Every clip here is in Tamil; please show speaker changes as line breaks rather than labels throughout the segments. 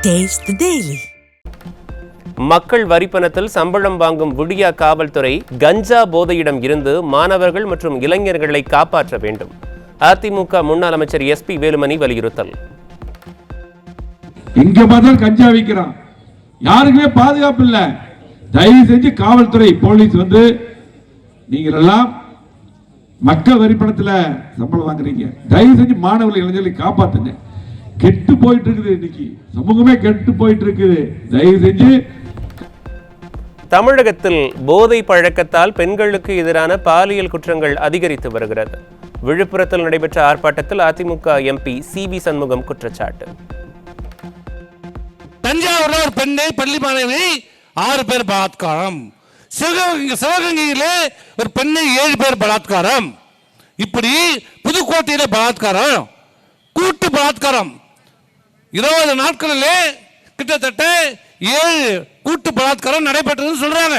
Taste the Daily.
மக்கள் வரிப்பணத்தில் சம்பளம் வாங்கும் விடியா காவல்துறை கஞ்சா போதையிடம் இருந்து மாணவர்கள் மற்றும் இளைஞர்களை காப்பாற்ற வேண்டும். அதிமுக முன்னாள் அமைச்சர் SP வேலுமணி வலியுறுத்தல்.
எங்க பார்த்தாலும் கஞ்சா விற்கிறான், யாருக்குமே பாதுகாப்பு இல்லை. தயவு செஞ்சு காவல்துறை போலீஸ் நீங்கள் எல்லாம் மக்கள் வரிப்பணத்தில் சம்பளம் வாங்குறீங்க, தயவு செஞ்சு மாணவர்கள் இளைஞர்களை காப்பாத்துங்க. கெட்டு போயிட்டு இருக்குது, இன்னைக்கு சமூகமே கெட்டு போயிட்டு இருக்குது. தயவு செஞ்சு
தமிழகத்தில் போதை பழக்கத்தால் பெண்களுக்கு எதிரான பாலியல் குற்றங்கள் அதிகரித்து வருகிறது. விழுப்புரத்தில் நடைபெற்ற ஆர்ப்பாட்டத்தில் அதிமுக MP CV சண்முகம் குற்றச்சாட்டு.
தஞ்சாவூர்ல ஒரு பெண்ணை பள்ளி மாணவி 6 பேர் பலாத்காரம், சிவகங்கையிலே ஒரு பெண்ணை 7 பேர் பலாத்காரம், இப்படி புதுக்கோட்டையில பலாத்காரம், கூட்டு பலாத்காரம், 20 நாட்களிலே கிட்டத்தட்ட 7 கூட்டு பலாத்காரம் நடைபெற்றது சொல்றாங்க.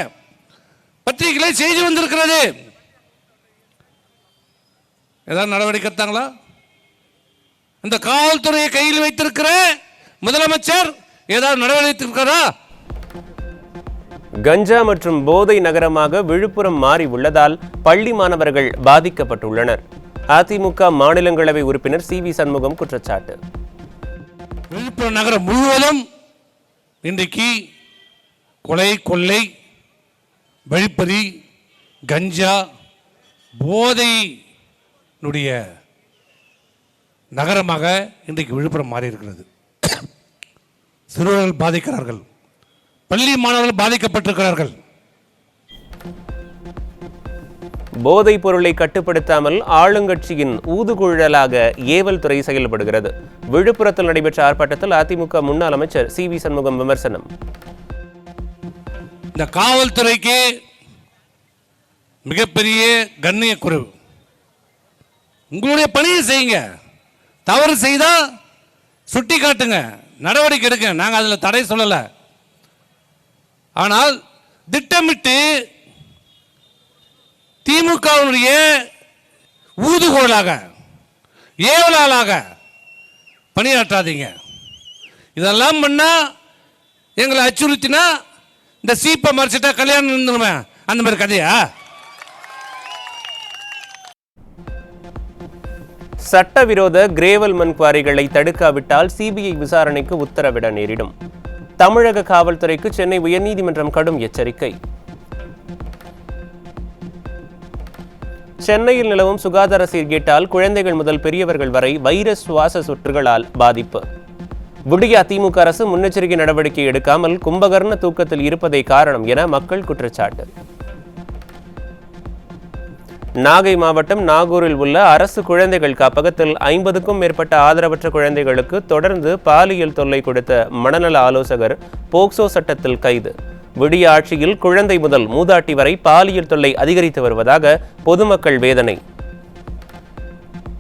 பத்திரிகையிலே செய்தி வந்திருக்கிறது. ஏதாவது நடவடிக்கை எடுத்தாங்களா? இந்த காவல்துறையை கையில் வைத்திருக்கிற முதலமைச்சர் ஏதாவது நடவடிக்கை இருக்கிறா?
கஞ்சா மற்றும் போதை நகரமாக விழுப்புரம் மாறி உள்ளதால் பள்ளி மாணவர்கள் பாதிக்கப்பட்டுள்ளனர். அதிமுக மாநிலங்களவை உறுப்பினர் CV சண்முகம் குற்றச்சாட்டு.
விழுப்புரம் நகரம் முழுவதும் இன்றைக்கு கொலை, கொள்ளை, வழிப்பறி, கஞ்சா, போதையினுடைய நகரமாக இன்றைக்கு விழுப்புரம் மாறி இருக்கிறது. சிறுவர்கள் பாதிக்கிறார்கள், பள்ளி மாணவர்கள் பாதிக்கப்பட்டிருக்கிறார்கள்.
போதைப் பொருளை கட்டுப்படுத்தாமல் ஆளுங்கட்சியின் ஊதுகுழலாக ஏவல் துறை செயல்படுகிறது. விழுப்புரத்தில் நடைபெற்ற ஆர்ப்பாட்டத்தில் அதிமுக முன்னாள் அமைச்சர் CV சண்முகம் விமர்சனம்.
இந்த காவல்துறைக்கு மிகப்பெரிய கண்ணிய குறைவு. உங்களுடைய பணியை செய்யுங்க, தவறு செய்தா சுட்டி காட்டுங்க, நடவடிக்கை எடுங்க, நாங்கள் அதில் தடை சொல்லலை. ஆனால் திட்டமிட்டு திமுகவுடைய ஊதுகோலாக ஏவலாளாக பணியாற்றாதீங்க. இதெல்லாம் பண்ணா எங்களை அச்சுறுத்தினா இந்த சீப்பை மறைச்சிட்டா கல்யாணம் இருந்துருமே, அந்த மாதிரி கதையா?
சட்டவிரோத கிரேவல் மண் குவாரிகளை தடுக்காவிட்டால் CBI விசாரணைக்கு உத்தரவிட நேரிடும். தமிழக காவல்துறைக்கு சென்னை உயர்நீதிமன்றம் கடும் எச்சரிக்கை. சென்னையில் நிலவும் சுகாதார சீர்கேட்டால் குழந்தைகள் முதல் பெரியவர்கள் வரை வைரஸ் சுவாச சுற்றுகளால் பாதிப்பு. விடியா திமுக அரசு முன்னெச்சரிக்கை நடவடிக்கை எடுக்காமல் கும்பகர்ண தூக்கத்தில் இருப்பதே காரணம் என மக்கள் குற்றச்சாட்டு. நாகை மாவட்டம் நாகூரில் உள்ள அரசு குழந்தைகள் காப்பகத்தில் 50க்கும் மேற்பட்ட ஆதரவற்ற குழந்தைகளுக்கு தொடர்ந்து பாலியல் தொல்லை கொடுத்த மனநல ஆலோசகர் போக்சோ சட்டத்தில் கைது. விடிய ஆட்சியில் குழந்தை முதல் மூதாட்டி வரை பாலியல் தொல்லை அதிகரித்து வருவதாக பொதுமக்கள் வேதனை.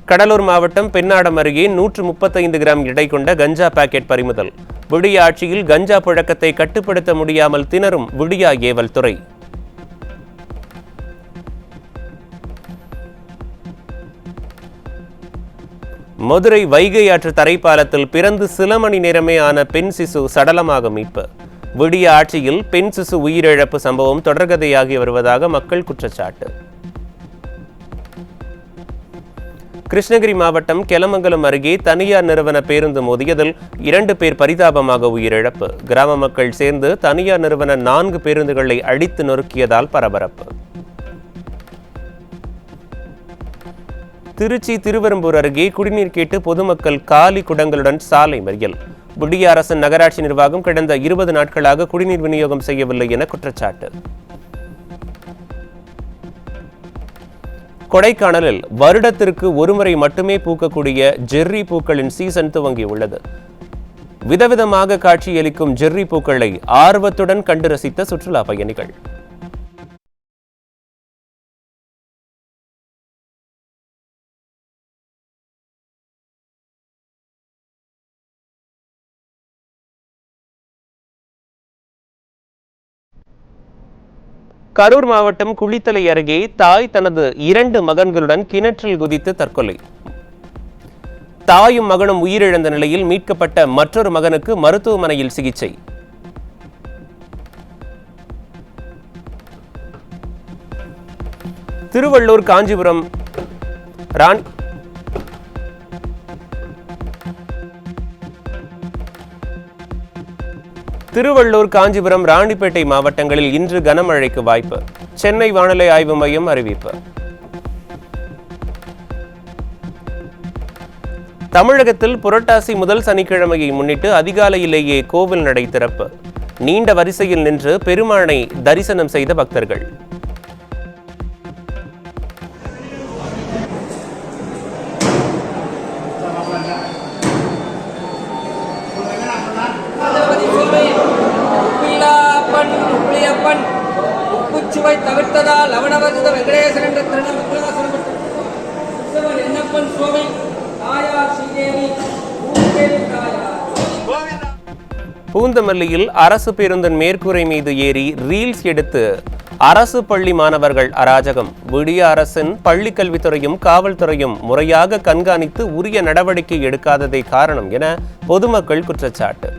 கடலூர் மாவட்டம் பெண்ணாடம் அருகே 135 கிராம் எடை கொண்ட கஞ்சா பாக்கெட் பறிமுதல். விடிய ஆட்சியில் கஞ்சா புழக்கத்தை கட்டுப்படுத்த முடியாமல் திணறும் விடியா ஏவல் துறை. மதுரை வைகை ஆற்று தரைப்பாலத்தில் பிறந்து சில மணி நேரமே ஆன பெண் சிசு சடலமாக மீட்பு. விடிய ஆட்சியில் பெண் சிசு உயிரிழப்பு சம்பவம் தொடர்கதையாகி வருவதாக மக்கள் குற்றச்சாட்டு. கிருஷ்ணகிரி மாவட்டம் கெலமங்கலம் அருகே தனியார் நிறுவன பேருந்து மோதியதில் 2 பேர் பரிதாபமாக உயிரிழப்பு. கிராம மக்கள் சேர்ந்து தனியார் நிறுவன 4 பேருந்துகளை அடித்து நொறுக்கியதால் பரபரப்பு. திருச்சி திருவெரும்பூர் அருகே குடிநீர் கேட்டு பொதுமக்கள் காலி குடங்களுடன் சாலை மறியல். விடிய அரசு நகராட்சி நிர்வாகம் கடந்த 20 நாட்களாக குடிநீர் விநியோகம் செய்யவில்லை என குற்றச்சாட்டு. கொடைக்கானலில் வருடத்திற்கு ஒருமுறை மட்டுமே பூக்கக்கூடிய ஜெர்ரி பூக்களின் சீசன் துவங்கியுள்ளது. விதவிதமாக காட்சியளிக்கும் ஜெர்ரி பூக்களை ஆர்வத்துடன் கண்டு ரசித்த சுற்றுலா பயணிகள். கரூர் மாவட்டம் குளித்தலை அருகே தாய் தனது 2 மகன்களுடன் கிணற்றில் குதித்து தற்கொலை. தாயும் மகனும் உயிரிழந்த நிலையில் மீட்கப்பட்ட மற்றொரு மகனுக்கு மருத்துவமனையில் சிகிச்சை. திருவள்ளூர் காஞ்சிபுரம் ராணிப்பேட்டை மாவட்டங்களில் இன்று கனமழைக்கு வாய்ப்பு. சென்னை வானிலை ஆய்வு மையம் அறிவிப்பு. தமிழகத்தில் புரட்டாசி முதல் சனிக்கிழமையை முன்னிட்டு அதிகாலையிலேயே கோவில் நடை திறப்பு. நீண்ட வரிசையில் நின்று பெருமானை தரிசனம் செய்த பக்தர்கள்.
உப்புச்சுவை தவிர்த்ததால் லவணவர்த வெங்கடேசன் என்ற என்னப்பன் சுவாமி தாயார் ஸ்ரீதேவி
பூந்தமல்லியில் அரசு பேருந்தின் மேற்கூரை மீது ஏறி ரீல்ஸ் எடுத்து அரசு பள்ளி மாணவர்கள் அராஜகம். விடிய அரசின் பள்ளிக்கல்வித்துறையும் காவல்துறையும் முறையாக கண்காணித்து உரிய நடவடிக்கை எடுக்காததே காரணம் என பொதுமக்கள் குற்றச்சாட்டு.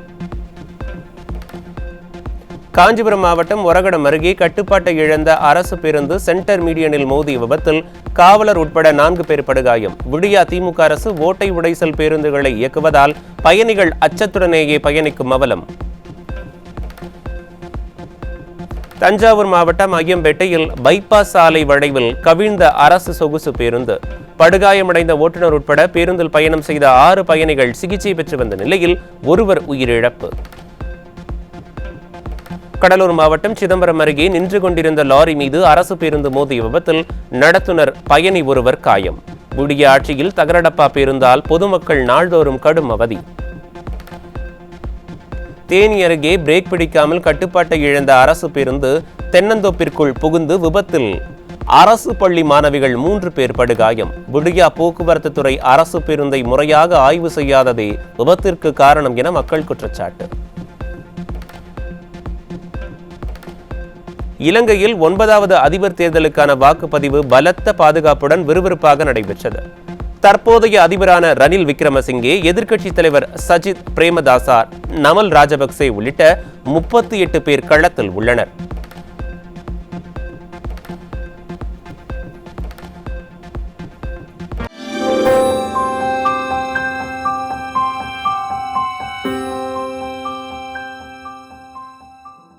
காஞ்சிபுரம் மாவட்டம் ஒரகடம் அருகே கட்டுப்பாட்டை இழந்த அரசு பேருந்து சென்டர் மீடியனில் மோதிய விபத்தில் காவலர் உட்பட 4 பேர் படுகாயம். விடியா திமுக அரசு ஓட்டை உடைசல் பேருந்துகளை இயக்குவதால் பயணிகள் அச்சத்துடனேயே பயணிக்கும் அவலம். தஞ்சாவூர் மாவட்டம் ஐயம்பேட்டையில் பைபாஸ் சாலை வளைவில் கவிழ்ந்த அரசு சொகுசு பேருந்து. படுகாயமடைந்த ஓட்டுநர் உட்பட பேருந்தில் பயணம் செய்த 6 பயணிகள் சிகிச்சை பெற்று வந்த நிலையில் ஒருவர் உயிரிழப்பு. கடலூர் மாவட்டம் சிதம்பரம் அருகே நின்று கொண்டிருந்த லாரி மீது அரசு பேருந்து மோதிய விபத்தில் நடத்துனர் பயணி ஒருவர் காயம். விடிய ஆட்சியில் தகரடப்பா பேருந்தால் பொதுமக்கள் நாள்தோறும் கடும் அவதி. தேனி அருகே பிரேக் பிடிக்காமல் கட்டுப்பாட்டை இழந்த அரசு பேருந்து தென்னந்தோப்பிற்குள் புகுந்து விபத்தில் அரசு பள்ளி மாணவிகள் 3 பேர் படுகாயம். விடியா போக்குவரத்து துறை அரசு பேருந்தை முறையாக ஆய்வு செய்யாததே விபத்திற்கு காரணம் என மக்கள் குற்றச்சாட்டு. இலங்கையில் 9வது அதிபர் தேர்தலுக்கான வாக்குப்பதிவு பலத்த பாதுகாப்புடன் விறுவிறுப்பாக நடைபெற்றது. தற்போதைய அதிபரான ரணில் விக்ரமசிங்கே, எதிர்க்கட்சித் தலைவர் சஜித் பிரேமதாசா, நமல் ராஜபக்சே உள்ளிட்ட 38 பேர் களத்தில் உள்ளனர்.